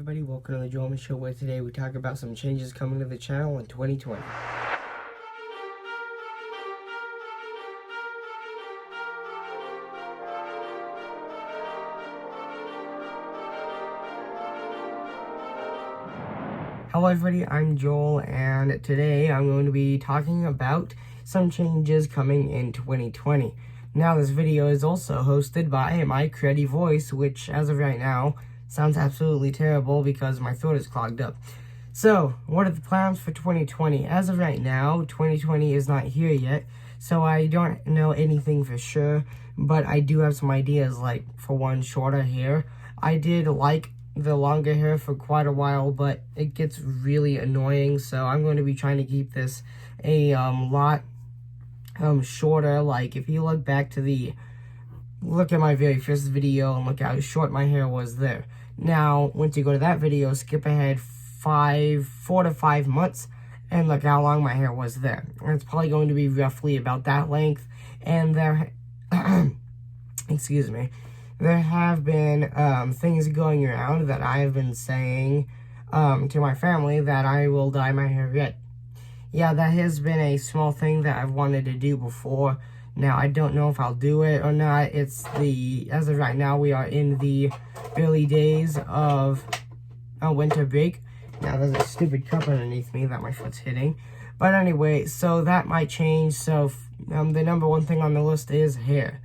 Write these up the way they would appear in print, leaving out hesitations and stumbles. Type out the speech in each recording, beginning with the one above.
everybody, welcome to the Joel Show, where today we talk about some changes coming to the channel in 2020. Hello everybody, I'm Joel, and today I'm going to be talking about some changes coming in 2020. Now this video is also hosted by my cruddy voice, which as of right now sounds absolutely terrible because my throat is clogged up. So, what are the plans for 2020? As of right now, 2020 is not here yet, so I don't know anything for sure, but I do have some ideas, like, for one, shorter hair. I did like the longer hair for quite a while, but it gets really annoying, so I'm going to be trying to keep this a lot shorter. Like, if you look back to look at my very first video and look how short my hair was there. Now, once you go to that video, skip ahead 4 to 5 months, and look how long my hair was there. And it's probably going to be roughly about that length, and there, excuse me, there have been things going around that I have been saying to my family that I will dye my hair red. Yeah, that has been a small thing that I've wanted to do before. Now, I don't know if I'll do it or not. As of right now, we are in the early days of a winter break. Now, there's a stupid cup underneath me that my foot's hitting. But anyway, so that might change. So, the number one thing on the list is hair.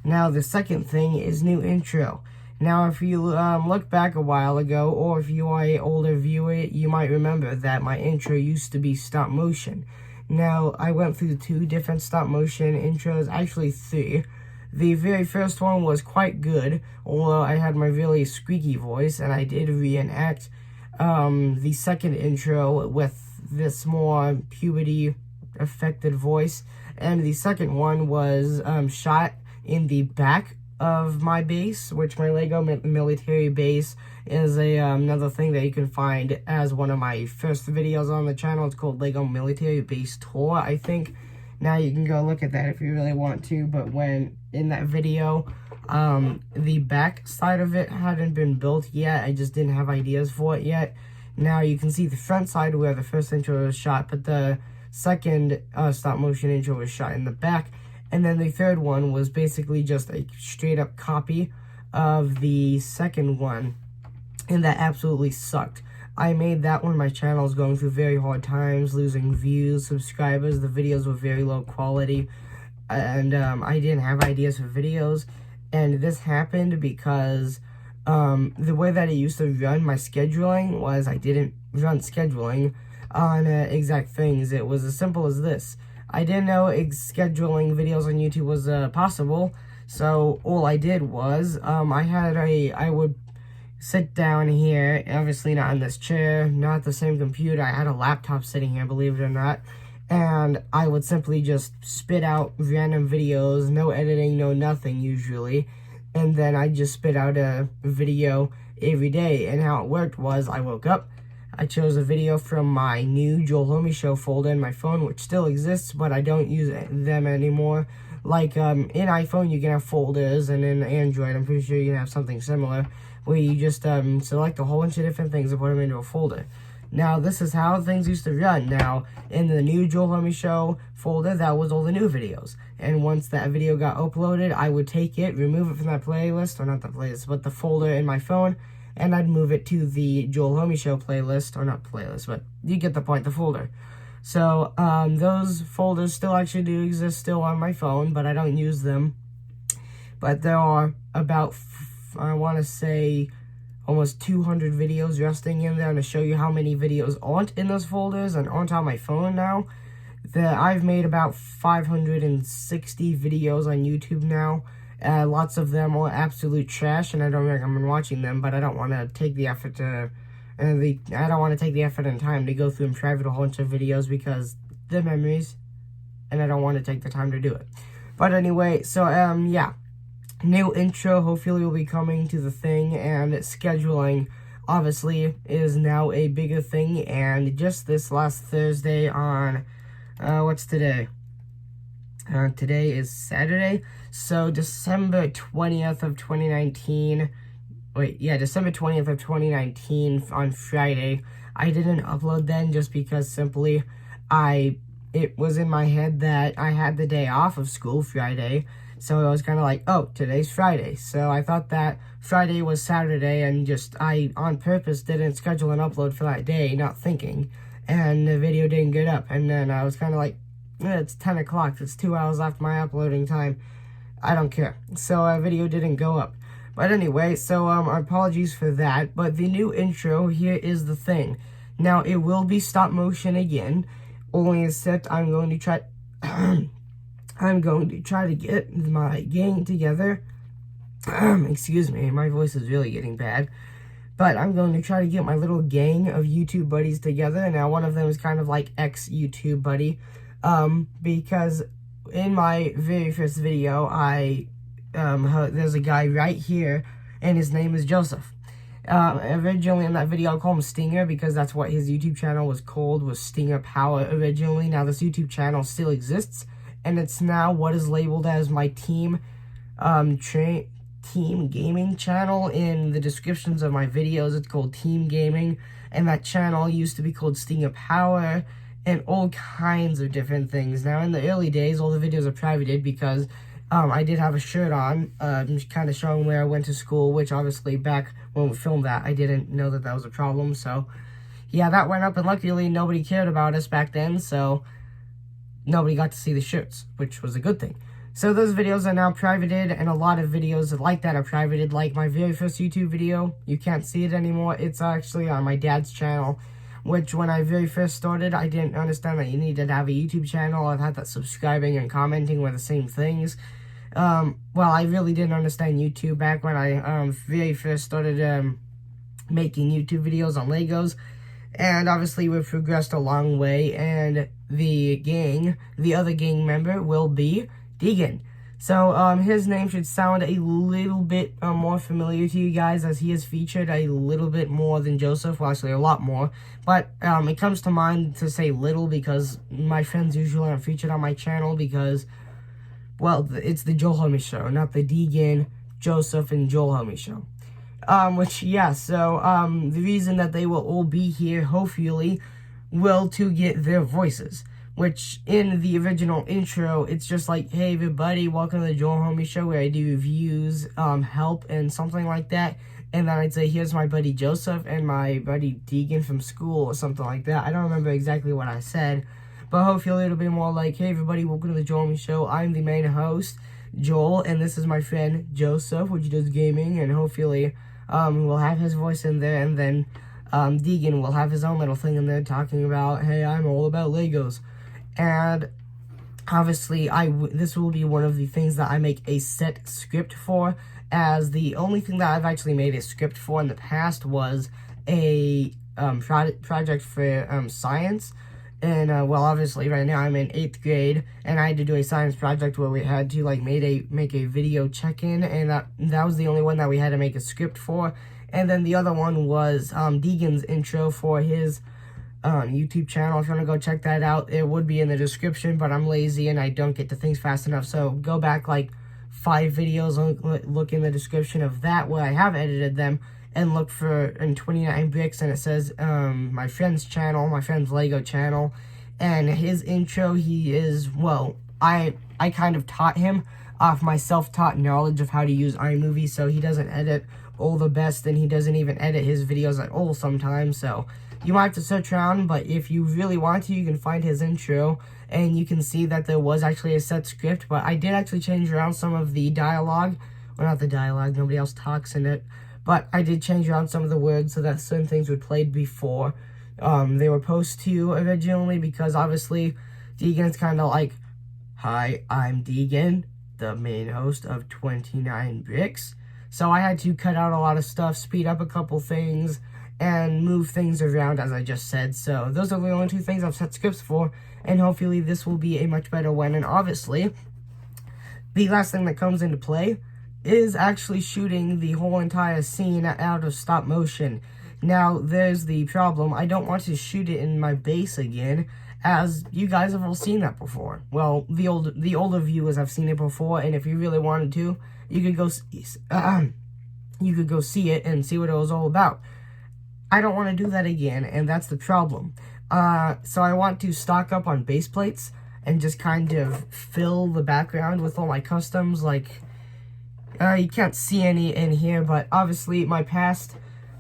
Now, the second thing is new intro. Now, if you look back a while ago, or if you are an older viewer, you might remember that my intro used to be stop motion. Now, I went through 2 different stop motion intros, actually 3. The very first one was quite good, although I had my really squeaky voice, and I did reenact the second intro with this more puberty-affected voice. And the second one was shot in the back of my base, which my Lego military base is another thing that you can find as one of my first videos on the channel. It's called Lego Military Base Tour, I think. Now you can go look at that if you really want to, but when in that video, the back side of it hadn't been built yet. I just didn't have ideas for it yet. Now you can see the front side where the first intro was shot, but the second stop motion intro was shot in the back. And then the third one was basically just a straight up copy of the second one, and that absolutely sucked. I made that when my channel was going through very hard times, losing views, subscribers. The videos were very low quality, and I didn't have ideas for videos. And this happened because the way that it used to run my scheduling was I didn't run scheduling on exact things. It was as simple as this. I didn't know scheduling videos on YouTube was possible, so all I did was, I would sit down here, obviously not in this chair, not the same computer. I had a laptop sitting here, believe it or not, and I would simply just spit out random videos, no editing, no nothing usually, and then I'd just spit out a video every day. And how it worked was, I woke up, I chose a video from my new Joel Show folder in my phone, which still exists, but I don't use them anymore. Like, in iPhone, you can have folders, and in Android, I'm pretty sure you can have something similar, where you just select a whole bunch of different things and put them into a folder. Now, this is how things used to run. Now, in the new Joel Show folder, that was all the new videos. And once that video got uploaded, I would take it, remove it from that playlist, or not the playlist, but the folder in my phone, and I'd move it to the Joel Show playlist, or not playlist, but you get the point, the folder. So, those folders still actually do exist still on my phone, but I don't use them. But there are about, I want to say, almost 200 videos resting in there, and to show you how many videos aren't in those folders and aren't on my phone now, I've made about 560 videos on YouTube now. Lots of them are absolute trash, and I don't recommend watching them, but I don't want to take the effort to, I don't want to take the effort and time to go through and private a whole bunch of videos because they're memories, and I don't want to take the time to do it. But anyway, so, yeah, new intro hopefully will be coming to the thing, and scheduling, obviously, is now a bigger thing, and just this last Thursday on, what's today? Today is Saturday, so December 20th of 2019, December 20th of 2019 on Friday. I didn't upload then just because simply it was in my head that I had the day off of school Friday. So I was kind of like, oh, today's Friday. So I thought that Friday was Saturday, and I on purpose didn't schedule an upload for that day, not thinking. And the video didn't get up. And then I was kind of like, it's 10 o'clock. It's 2 hours after my uploading time. I don't care. So a video didn't go up. But anyway, so apologies for that. But the new intro, here is the thing. Now, it will be stop motion again. Only except I'm going to try... I'm going to try to get my gang together. Excuse me, my voice is really getting bad. But I'm going to try to get my little gang of YouTube buddies together. Now, one of them is kind of like ex-YouTube buddy. Because in my very first video, there's a guy right here, and his name is Joseph. Originally in that video, I called him Stinger because that's what his YouTube channel was called, was Stinger Power originally. Now, this YouTube channel still exists, and it's now what is labeled as my team gaming channel. In the descriptions of my videos, it's called Team Gaming, and that channel used to be called Stinger Power, and all kinds of different things. Now, in the early days, all the videos are privated because I did have a shirt on, kind of showing where I went to school, which obviously back when we filmed that, I didn't know that was a problem. So, yeah, that went up, and luckily nobody cared about us back then, so nobody got to see the shirts, which was a good thing. So those videos are now privated, and a lot of videos like that are privated. Like my very first YouTube video, you can't see it anymore. It's actually on my dad's channel, which when I very first started, I didn't understand that you needed to have a YouTube channel. I thought that subscribing and commenting were the same things. Well, I really didn't understand YouTube back when I very first started making YouTube videos on Legos. And obviously we've progressed a long way, and the other gang member will be Deegan. So, his name should sound a little bit more familiar to you guys, as he is featured a little bit more than Joseph. Well, actually, a lot more. But, it comes to mind to say little because my friends usually aren't featured on my channel because, well, it's the Joel Homie Show, not the Deegan, Joseph, and Joel Homie Show. The reason that they will all be here, hopefully, will to get their voices. Which, in the original intro, it's just like, hey everybody, welcome to the Joel Homie Show, where I do reviews, help, and something like that. And then I'd say, here's my buddy Joseph and my buddy Deegan from school, or something like that. I don't remember exactly what I said, but hopefully it'll be more like, hey everybody, welcome to the Joel Homie Show. I'm the main host, Joel, and this is my friend Joseph, which does gaming, and hopefully, we'll have his voice in there, and then, Deegan will have his own little thing in there talking about, hey, I'm all about Legos. And obviously, this will be one of the things that I make a set script for, as the only thing that I've actually made a script for in the past was a project for science. And, well, obviously, right now I'm in 8th grade, and I had to do a science project where we had to, like, make a video check-in, and that was the only one that we had to make a script for. And then the other one was Deegan's intro for his YouTube channel. If you want to go check that out, it would be in the description, but I'm lazy and I don't get to things fast enough, so go back like 5 videos, look in the description of that where I have edited them, and look for in 29 bricks, and it says my friend's channel, my friend's Lego channel, and his intro, he is, well, I kind of taught him off my self-taught knowledge of how to use iMovie, so he doesn't edit all the best, and he doesn't even edit his videos at all sometimes, so you might have to search around, but if you really want to, you can find his intro, and you can see that there was actually a set script, but I did actually change around some of the dialogue. Well, not the dialogue, nobody else talks in it, but I did change around some of the words so that certain things were played before they were supposed to originally, because obviously Deegan's kind of like, hi, I'm Deegan, the main host of 29 Bricks. So I had to cut out a lot of stuff, speed up a couple things, and move things around, as I just said. So those are the only 2 things I've set scripts for, and hopefully this will be a much better one. And obviously, the last thing that comes into play is actually shooting the whole entire scene out of stop motion. Now, there's the problem. I don't want to shoot it in my base again, as you guys have all seen that before. Well, the older viewers have seen it before, and if you really wanted to, you could go you could go see it and see what it was all about. I don't want to do that again, and that's the problem. So I want to stock up on base plates and just kind of fill the background with all my customs. Like, you can't see any in here, but obviously my past,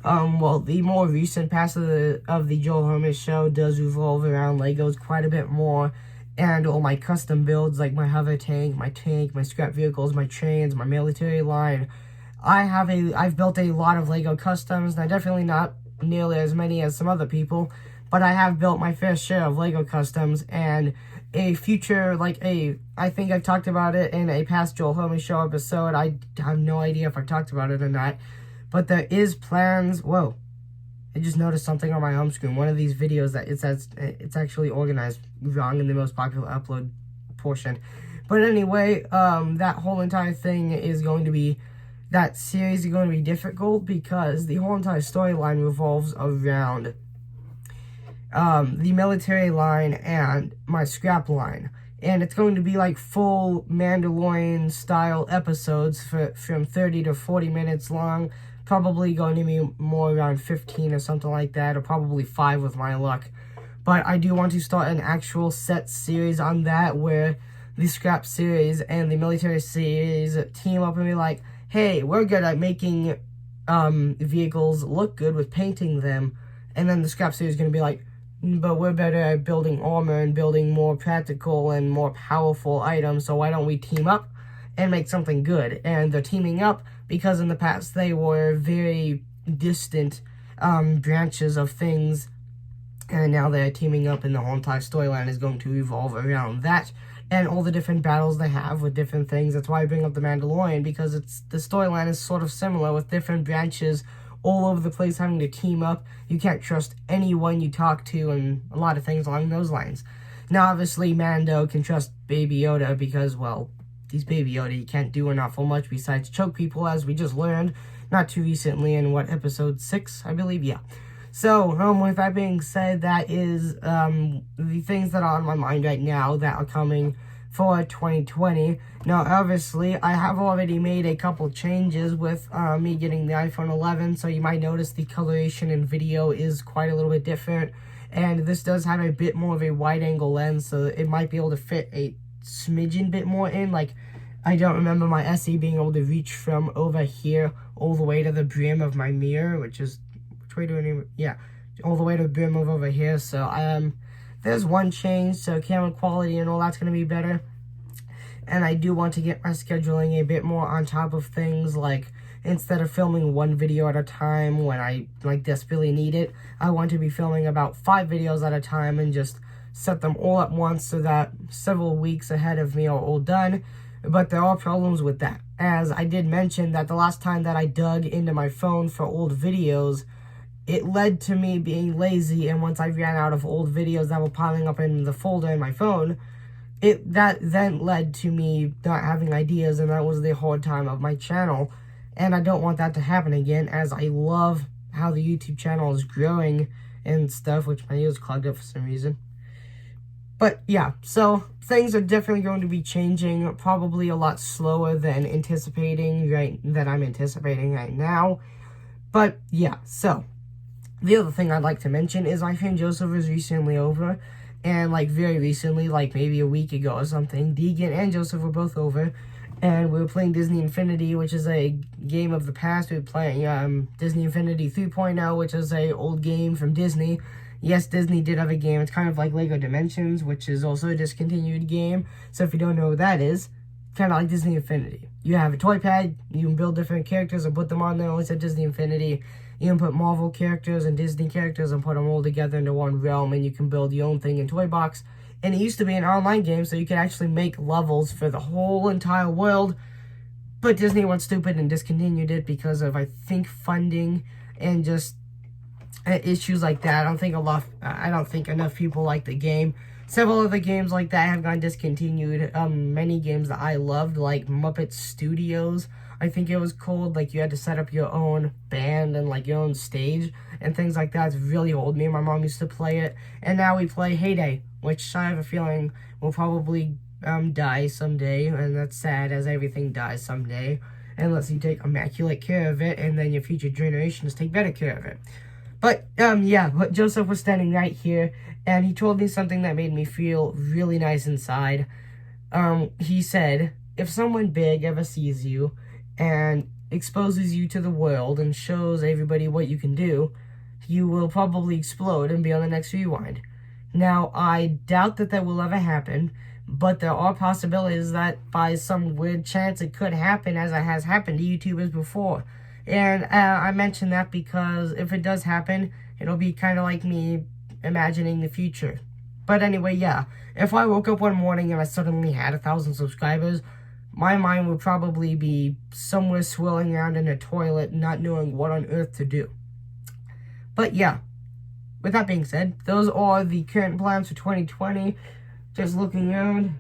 the more recent past of the Joel Hermes show does revolve around Legos quite a bit more, and all my custom builds, like my hover tank, my scrap vehicles, my trains, my military line. I've built a lot of Lego customs. Now, definitely not nearly as many as some other people, but I have built my fair share of Lego customs, and a future, I think I've talked about it in a past Joel Hermes show episode. I have no idea if I talked about it or not, but there is plans. Whoa, I just noticed something on my home screen. One of these videos that it says it's actually organized wrong in the most popular upload portion. But anyway, that whole entire thing is going to be, that series is going to be difficult because the whole entire storyline revolves around the military line and my scrap line. And it's going to be like full Mandalorian style episodes from 30 to 40 minutes long. Probably going to be more around 15 or something like that, or probably 5 with my luck. But I do want to start an actual set series on that, where the scrap series and the military series team up and be like, hey, we're good at making vehicles look good with painting them. And then the scrap series is going to be like, but we're better at building armor and building more practical and more powerful items, so why don't we team up and make something good? And they're teaming up because in the past they were very distant branches of things, and now they're teaming up, and the whole entire storyline is going to revolve around that and all the different battles they have with different things. That's why I bring up The Mandalorian, because the storyline is sort of similar with different branches all over the place having to team up. You can't trust anyone you talk to, and a lot of things along those lines. Now, obviously, Mando can trust Baby Yoda because, well, he's Baby Yoda. He can't do an awful much besides choke people, as we just learned not too recently in, episode 6, I believe? Yeah. So, with that being said, that is the things that are on my mind right now that are coming for 2020. Now, obviously, I have already made a couple changes with me getting the iPhone 11, so you might notice the coloration in video is quite a little bit different, and this does have a bit more of a wide-angle lens, so it might be able to fit a smidgen bit more in. Like, I don't remember my SE being able to reach from over here all the way to the brim of my mirror, which way do I name it? Yeah, all the way to the brim of over here. So there's one change, so camera quality and all that's going to be better. And I do want to get my scheduling a bit more on top of things, like instead of filming one video at a time when I desperately need it, I want to be filming about 5 videos at a time and just set them all at once so that several weeks ahead of me are all done. But there are problems with that, as I did mention that the last time that I dug into my phone for old videos, it led to me being lazy, and once I ran out of old videos that were piling up in the folder in my phone, that then led to me not having ideas, and that was the hard time of my channel. And I don't want that to happen again, as I love how the YouTube channel is growing and stuff, which my ears clogged up for some reason. But yeah, so things are definitely going to be changing, probably a lot slower than I'm anticipating right now. But yeah, so the other thing I'd like to mention is my friend Joseph was recently over, and very recently, maybe a week ago or something, Deegan and Joseph were both over, and we were playing Disney Infinity, which is a game of the past. We were playing Disney Infinity 3.0, which is a old game from Disney. Yes, Disney did have a game. It's kind of like Lego Dimensions, which is also a discontinued game. So if you don't know what that is, kind of like Disney Infinity. You have a toy pad, you can build different characters and put them on there. Only said Disney Infinity. You can put Marvel characters and Disney characters and put them all together into one realm, and you can build your own thing in Toy Box. And it used to be an online game, so you could actually make levels for the whole entire world. But Disney went stupid and discontinued it because of, I think, funding and just issues like that. I don't think enough people like the game. Several other games like that have gone discontinued. Many games that I loved, like Muppet Studios, I think it was called. You had to set up your own band and your own stage and things like that. It's really old. Me and my mom used to play it, and now we play Heyday, which I have a feeling will probably die someday, and that's sad, as everything dies someday. and lets you take immaculate care of it, and then your future generations take better care of it. But, yeah, but Joseph was standing right here, and he told me something that made me feel really nice inside. He said, if someone big ever sees you and exposes you to the world and shows everybody what you can do, you will probably explode and be on the next Rewind. Now, I doubt that will ever happen, but there are possibilities that by some weird chance it could happen, as it has happened to YouTubers before. And I mention that because if it does happen, it'll be kind of like me imagining the future. But anyway, yeah, if I woke up one morning and I suddenly had 1,000 subscribers, my mind would probably be somewhere swirling around in a toilet, not knowing what on earth to do. But yeah, with that being said, those are the current plans for 2020. Just looking around,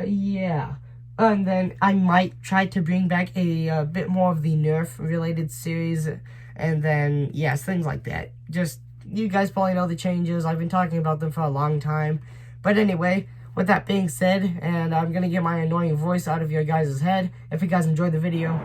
yeah. And then I might try to bring back a bit more of the Nerf-related series, and then, yes, things like that. Just, you guys probably know the changes. I've been talking about them for a long time. But anyway, with that being said, and I'm going to get my annoying voice out of your guys' head, if you guys enjoyed the video,